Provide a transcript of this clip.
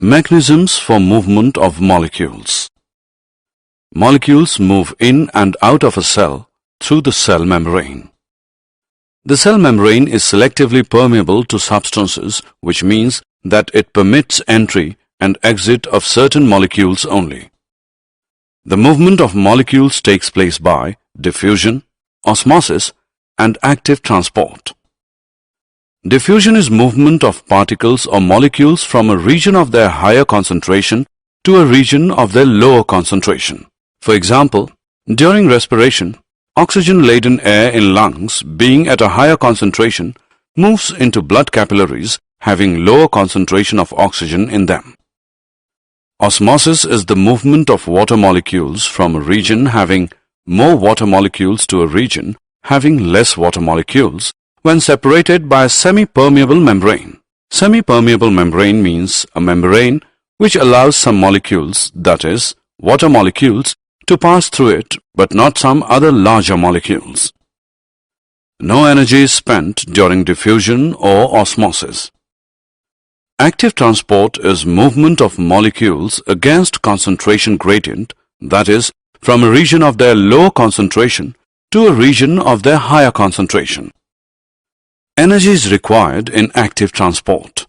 Mechanisms for movement of molecules. Molecules move in and out of a cell through the cell membrane. The cell membrane is selectively permeable to substances, which means that it permits entry and exit of certain molecules only. The movement of molecules takes place by diffusion, osmosis, and active transport. Diffusion is movement of particles or molecules from a region of their higher concentration to a region of their lower concentration. For example, during respiration, oxygen-laden air in lungs, being at a higher concentration, moves into blood capillaries having lower concentration of oxygen in them. Osmosis is the movement of water molecules from a region having more water molecules to a region having less water molecules when separated by a semi-permeable membrane. Semi-permeable membrane means a membrane which allows some molecules, that is, water molecules, to pass through it but not some other larger molecules. No energy is spent during diffusion or osmosis. Active transport is movement of molecules against concentration gradient, that is, from a region of their low concentration to a region of their higher concentration. Energy is required in active transport.